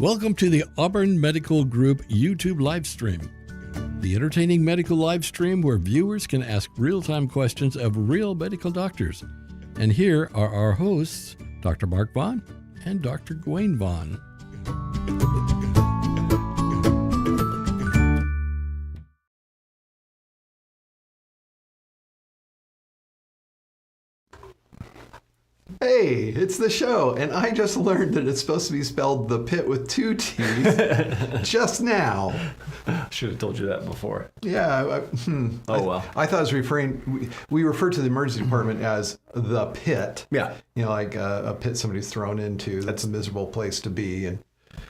Welcome to the Auburn Medical Group YouTube live stream, the entertaining medical live stream where viewers can ask real-time questions of real medical doctors. And here are our hosts, Dr. Mark Vaughn and Dr. Gawayne Vaughn. Hey, it's the show, and I just learned that it's supposed to be spelled the Pitt with two T's just now. Should have told you that before. Yeah. Well. I thought it was referring, we refer to the emergency department as the Pit. Yeah. You know, like a pit somebody's thrown into. That's a miserable place to be. And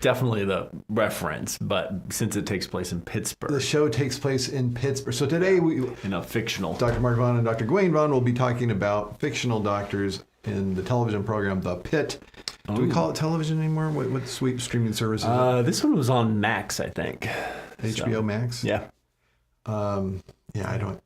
definitely the reference, but since it takes place in Pittsburgh. The show takes place in Pittsburgh. So today in a fictional. Dr. Mark Vaughn and Dr. Gawayne Vaughn will be talking about fictional doctors in the television program The Pitt. Do we call it television anymore? What sweet streaming service is it? This one was on Max, I think. HBO Max? Yeah. I don't.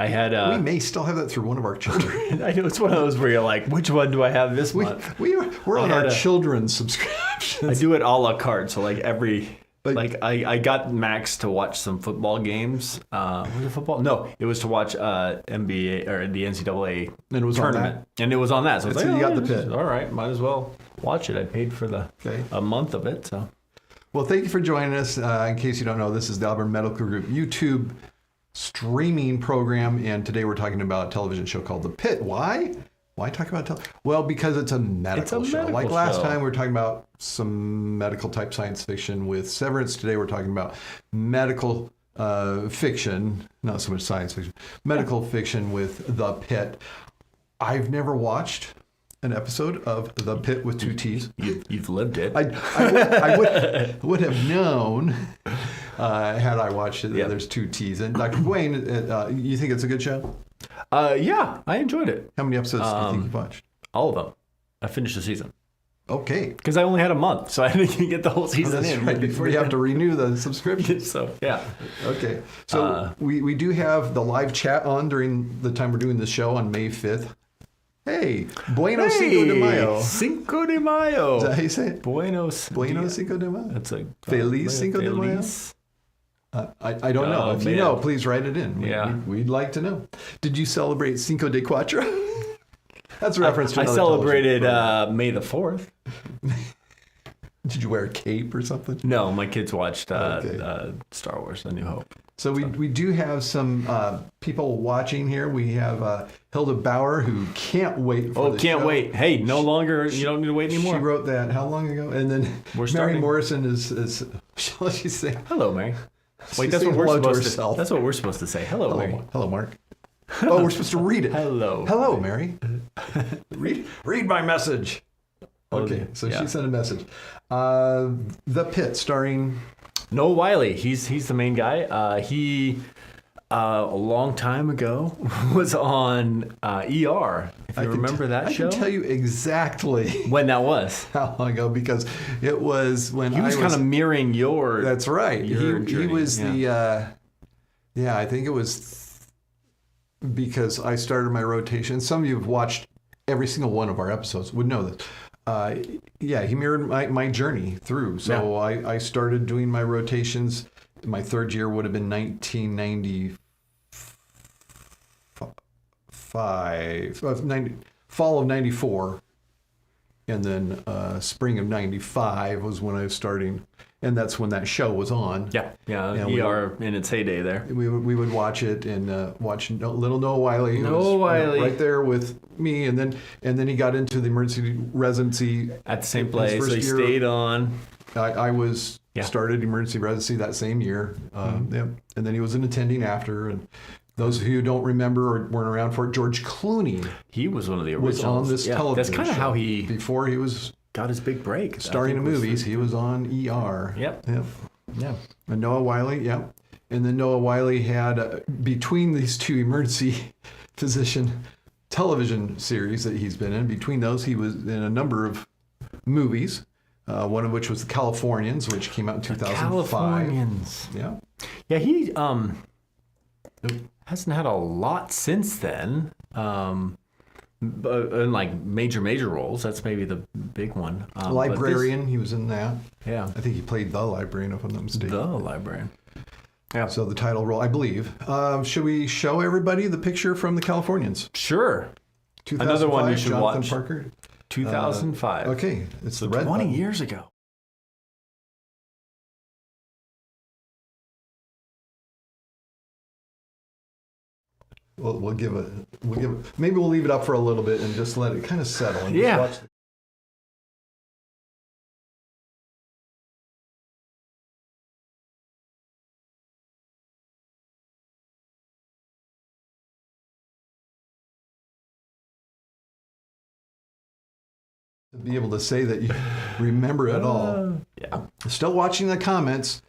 I had. We may still have that through one of our children. I know it's one of those where you're like, which one do I have this month? We're on our children's subscriptions. I do it a la carte, so like every. I got Max to watch some football games. Was it football? No, it was to watch NBA or the NCAA and it was tournament. And it was on that. So it's like, you got the Pit. All right, might as well watch it. I paid for a month of it. So, well, thank you for joining us. In case you don't know, this is the Auburn Medical Group YouTube streaming program, and today we're talking about a television show called The Pit. Why? Why talk about television? Well, because it's a medical show. Like last time, we were talking about some medical type science fiction with Severance. Today, we're talking about medical fiction, not so much science fiction, medical fiction with The Pit. I've never watched an episode of The Pit with two T's. You've lived it. I would have known had I watched it. Yep. There's two T's. And Dr. Gawayne, you think it's a good show? Yeah, I enjoyed it. How many episodes do you think you've watched? All of them. I finished the season. Okay. Because I only had a month, so I didn't get the whole season in. Right, before you have to renew the subscription. So, yeah. Okay. So we do have the live chat on during the time we're doing the show on May 5th. Hey, Cinco de Mayo. Cinco de Mayo. Is that how you say it? Bueno Cinco de Mayo. That's a Feliz Cinco de Mayo. I don't know. If you know, please write it in. We'd like to know. Did you celebrate Cinco de Cuatro? That's a reference to another. I celebrated May the 4th. Did you wear a cape or something? No, my kids watched Star Wars: A New Hope. So we do have some people watching here. We have Hilda Bauer, who can't wait for the can't show. wait. Hey, no longer, you don't need to wait anymore. She wrote that how long ago? And then Mary Morrison is shall she say? Hello, Mary. Wait, that's what we're supposed to say. Hello, Mary. Hello, Mark. Oh, we're supposed to read it. Hello, Mary. read my message. Okay, so she sent a message. The Pit, starring Noah Wyle. He's the main guy. He a long time ago was on ER. If you remember that show, I can tell you exactly when that was. How long ago? Because it was when he was kind of mirroring your. That's right. He was the. I think it was because I started my rotation. Some of you have watched every single one of our episodes would know this. He mirrored my journey through. So I started doing my rotations. My third year would have been 1995, fall of 94. And then spring of 95 was when I was starting. And that's when that show was on. Yeah, ER in its heyday there. We would watch it and watch little Noah Wyle. Right there with me, and then he got into the emergency residency at the same place. So he stayed on. I started emergency residency that same year. And then he was an attending after. And those of you who don't remember or weren't around for it, George Clooney. He was one of the originals. Was on this television. That's kind of how he before he was. Got his big break. Starring in movies, he was on ER. Yep. Yeah. And Noah Wyle, And then Noah Wyle had, between these two emergency physician television series that he's been in, between those, he was in a number of movies, one of which was The Californians, which came out in 2005. Californians. Yeah. Yeah, he hasn't had a lot since then. in like major roles. That's maybe the big one. Librarian, he was in that. Yeah. I think he played the librarian, if I'm not mistaken. The librarian. Yeah. So the title role, I believe. Should we show everybody the picture from the Californians? Sure. 2005, Another one you should Jonathan watch. Parker. 2005. Okay, it's So the red 20 button. years ago. We'll give it. Maybe we'll leave it up for a little bit and just let it kind of settle. And Yeah. Just watch to be able to say that you remember it all. Yeah. Still watching the comments.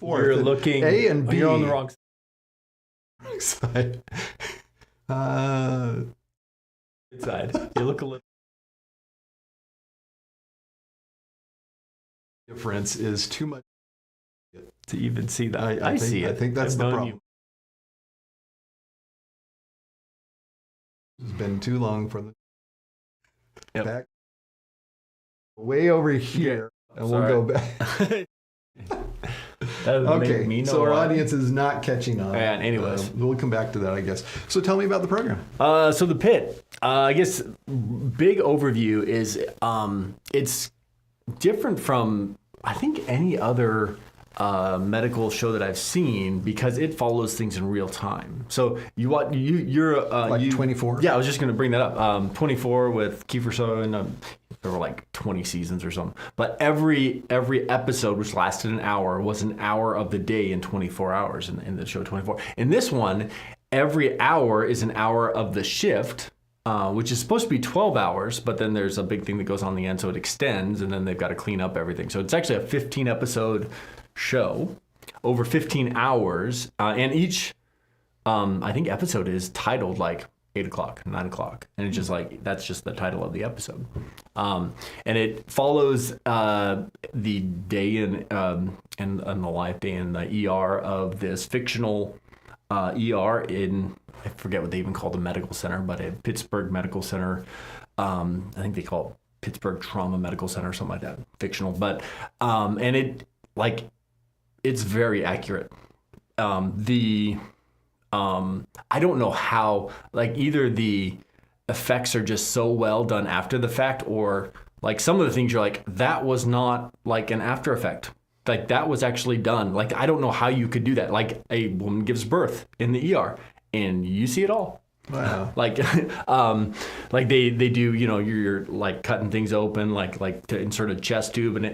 You're looking. A and B. You're on the wrong side. side. You look a little. Difference is too much To even see that. I think, see it. I think that's I've the known problem. It's been too long for the back. Way over here, and we'll go back. Okay, so our audience is not catching on. And anyways. We'll come back to that, I guess. So tell me about the program. So the Pitt, I guess, big overview is it's different from I think any other medical show that I've seen because it follows things in real time. So you're like 24. Yeah, I was just going to bring that up. 24 with Kiefer Sutherland. There were like 20 seasons or something. But every episode, which lasted an hour, was an hour of the day in 24 hours in the show 24. In this one, every hour is an hour of the shift, which is supposed to be 12 hours, but then there's a big thing that goes on the end, so it extends, and then they've got to clean up everything. So it's actually a 15-episode show over 15 hours, and each, I think, episode is titled like 8 o'clock, 9 o'clock. And it's just like, that's just the title of the episode. And it follows the day in the life day in the ER of this fictional ER in, I forget what they even call the medical center, but at Pittsburgh Medical Center. I think they call it Pittsburgh Trauma Medical Center or something like that, fictional. But, and it, like, it's very accurate. I don't know how, like, either the effects are just so well done after the fact, or like some of the things you're like, that was not like an after effect. Like that was actually done. Like, I don't know how you could do that. Like a woman gives birth in the ER and you see it all. Wow. Like, like they do, you know, you're like cutting things open, like to insert a chest tube, and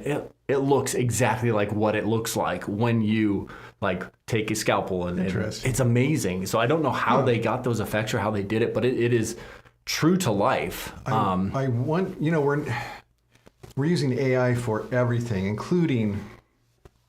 it looks exactly like what it looks like when you like take a scalpel, and it's amazing. So I don't know how they got those effects or how they did it, but it is true to life. I want, you know, we're using AI for everything, including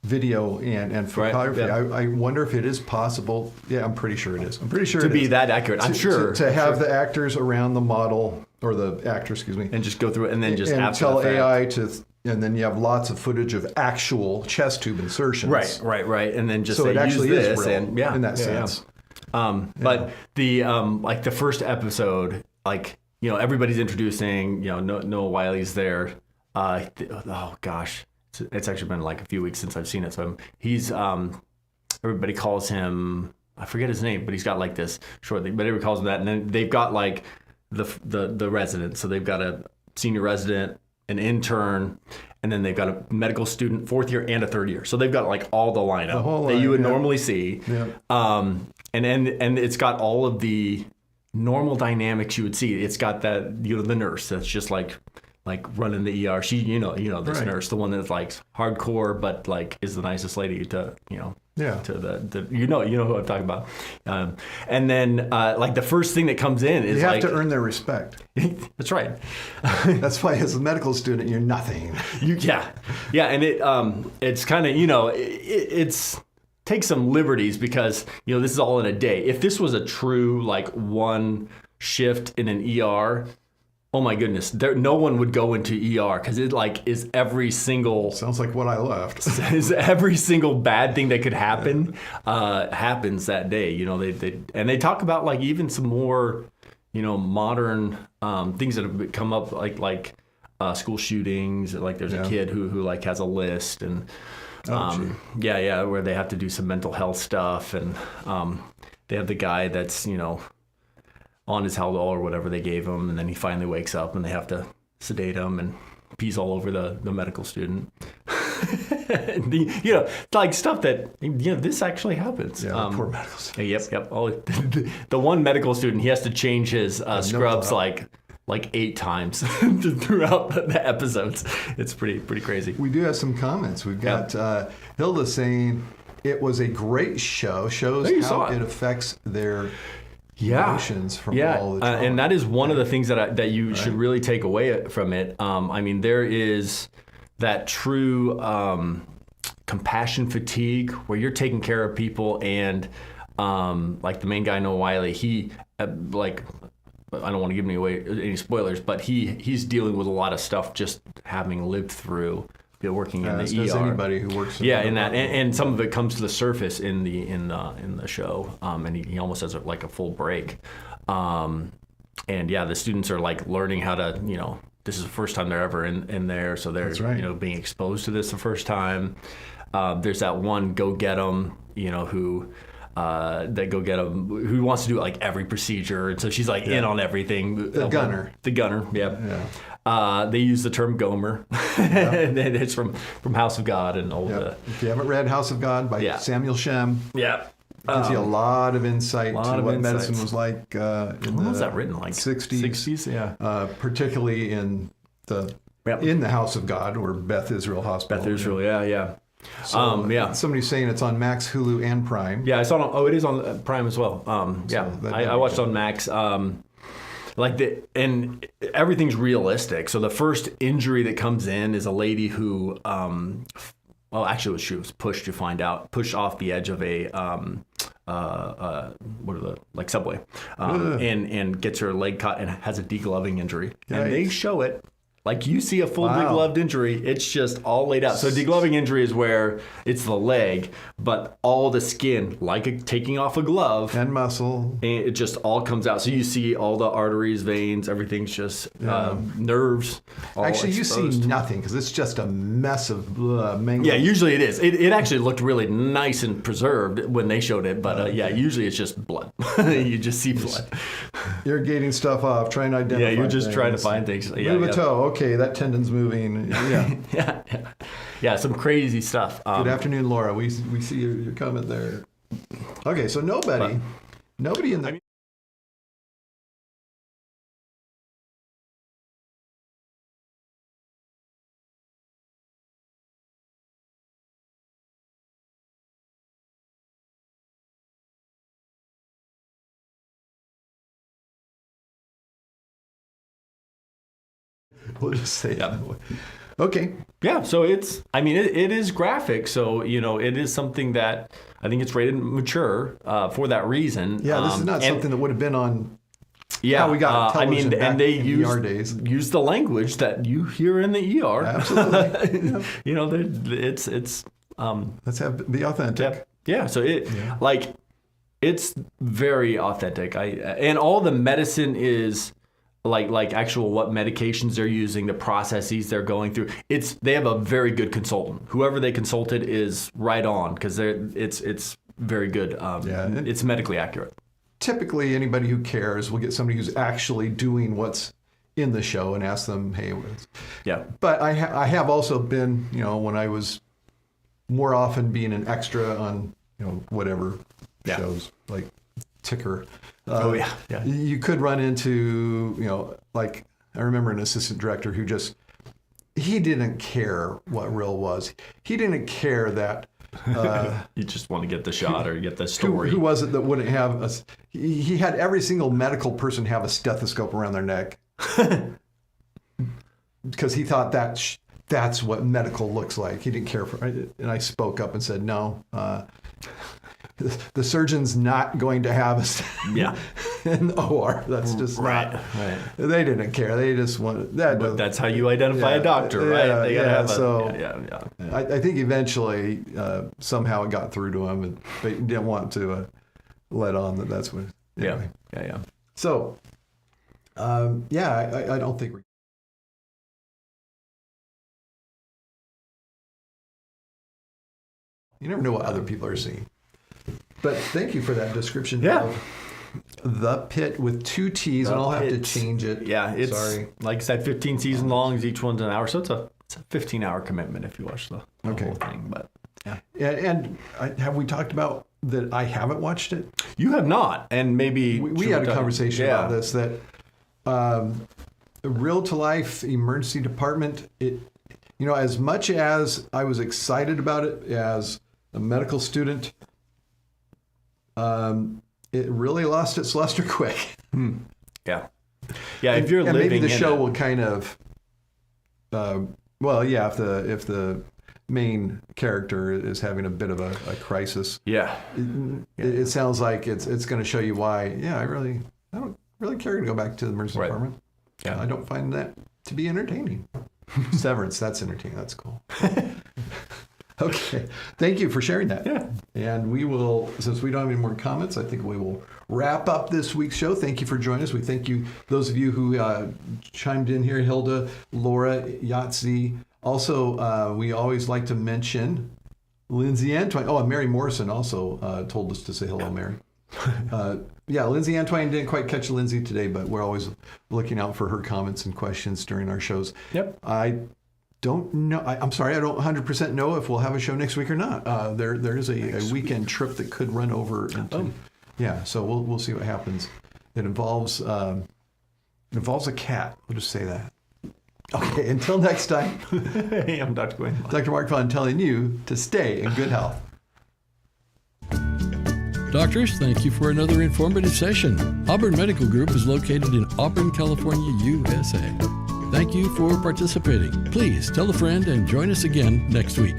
video and photography. Right, yeah. I wonder if it is possible. Yeah, I'm pretty sure it is. I'm pretty sure to it be is. that accurate. I'm sure to have the actors around the model, or the actor, excuse me, and just go through it, and then just and after tell the fact. AI to, and then you have lots of footage of actual chest tube insertions. Right, and then just so say, it actually use is this, real and yeah, in that yeah, sense. Yeah. But the like the first episode, like, you know, everybody's introducing, you know, Noah Wiley's there. Oh gosh, it's actually been like a few weeks since I've seen it. So he's everybody calls him, I forget his name, but he's got like this short thing, but everybody calls him that. And then they've got like the residents. So they've got a senior resident, an intern, and then they've got a medical student, 4th year and a 3rd year. So they've got like all the lineup that you would normally see. Yeah. And it's got all of the normal dynamics you would see. It's got that, you know, the nurse that's just like running the ER. She, you know, this nurse, the one that's like hardcore, but like is the nicest lady to, you know, to the you know who I'm talking about. And then like the first thing that comes in is you have to earn their respect. That's right. That's why as a medical student you're nothing. Yeah, and it's kind of it's take some liberties because this is all in a day. If this was a true like one shift in an ER. Oh my goodness! No one would go into ER because it like is every single. Sounds like what I left. Is every single bad thing that could happen happens that day. They talk about like even some more modern things that have come up like school shootings. Like there's a kid who like has a list and where they have to do some mental health stuff and they have the guy that's on his Haldol or whatever they gave him, and then he finally wakes up and they have to sedate him and pees all over the medical student. Like stuff that this actually happens. Yeah, poor medical student. Yep. Oh, the one medical student, he has to change his scrubs like 8 times throughout the episodes. It's pretty crazy. We do have some comments. We've got Hilda saying it was a great show. Shows how it affects their emotions from all the trauma. And that is one of the things that you should really take away from it. I mean, there is that true compassion fatigue where you're taking care of people and like the main guy, Noah Wyle, he like I don't want to give any spoilers, but he's dealing with a lot of stuff just having lived through working in the ER. Does anybody who works in that, and some of it comes to the surface in the show, and he almost has like a full break, and the students are like learning how to this is the first time they're ever in there, so they're being exposed to this the first time. There's that one go get 'em, who. Who wants to do like every procedure, and so she's like in on everything. The gunner, yeah. They use the term Gomer. It's from House of God and all the. If you haven't read House of God by Samuel Shem, it gives you a lot of insight to what medicine was like in when was that written? Like 60s, yeah. Particularly in the House of God or Beth Israel Hospital. Beth Israel, yeah. So, somebody's saying it's on Max, Hulu, and Prime. Yeah, I saw it. Oh, it is on Prime as well. I watched it on Max. And everything's realistic. So the first injury that comes in is a lady who, actually she was pushed off the edge of a subway, and gets her leg cut and has a degloving injury. Yikes. And they show it. Like you see a full degloved injury, it's just all laid out. So a degloving injury is where it's the leg, but all the skin, like taking off a glove. And muscle. And it just all comes out. So you see all the arteries, veins, everything's just nerves. Actually, exposed. You see nothing because it's just a mess of mangled. Yeah, usually it is. It actually looked really nice and preserved when they showed it, but usually it's just blood. You just see blood. Irrigating stuff off, trying to identify you're just trying to find things. Move a toe. Okay, that tendon's moving. Yeah, some crazy stuff. Good afternoon, Laura. We see your comment there. Okay, so nobody in the. We'll just say that way. Okay. Yeah, so it is graphic, so it is something that I think it's rated mature for that reason. Yeah, this is not something that would have been on. How we got television back and they in ER days. Use the language that you hear in the ER. Absolutely. Let's be authentic. Yeah. So it's very authentic. And all the medicine is. Like actual what medications they're using, the processes they're going through. They have a very good consultant. Whoever they consulted is right on because it's very good. It's medically accurate. Typically, anybody who cares will get somebody who's actually doing what's in the show and ask them, "Hey, what's?" Yeah. But I have also been, when I was more often being an extra on, whatever shows like Ticker. You could run into, like I remember an assistant director who he didn't care what real was. He didn't care that You just want to get the shot or get the story. Who was it that wouldn't have a? He had every single medical person have a stethoscope around their neck because he thought that's what medical looks like. He didn't care for it. And I spoke up and said, no, the surgeon's not going to have us in the OR. That's just right. They didn't care. They just wanted that. But that's how you identify a doctor, right? They gotta have I think eventually somehow it got through to him, and they didn't want to let on that that's what. Anyway. Yeah. So, I don't think we're. You never know what other people are seeing. But thank you for that description of The Pitt with 2 T's, and I'll have to change it. Yeah, it's, sorry. Like I said, 15 season longs, each one's an hour. So it's a 15-hour commitment if you watch the whole thing. But And have we talked about that I haven't watched it? You have not, and maybe... We had a conversation about this, that Real to Life Emergency Department, as much as I was excited about it as a medical student, it really lost its luster quick. Yeah. If you're and living maybe the in show it. will kind of, if the main character is having a bit of a crisis, it sounds like it's going to show you why. I don't really care to go back to the emergency department. I don't find that to be entertaining. Severance, that's entertaining. That's cool. Okay. Thank you for sharing that. Yeah. And we will, since we don't have any more comments, I think we will wrap up this week's show. Thank you for joining us. We thank you, those of you who chimed in here, Hilda, Laura, Yahtzee. Also, we always like to mention Lindsay Antoine. Oh, and Mary Morrison also told us to say hello, Mary. Lindsay Antoine, didn't quite catch Lindsay today, but we're always looking out for her comments and questions during our shows. Yep. I don't know. I'm sorry, I don't 100% know if we'll have a show next week or not. There is a weekend trip that could run over into. So we'll see what happens. It involves a cat. We'll just say that. Okay, until next time. Hey, I'm Dr. Gawayne. Dr. Mark Vaughn telling you to stay in good health. Doctors, thank you for another informative session. Auburn Medical Group is located in Auburn, California, USA. Thank you for participating. Please tell a friend and join us again next week.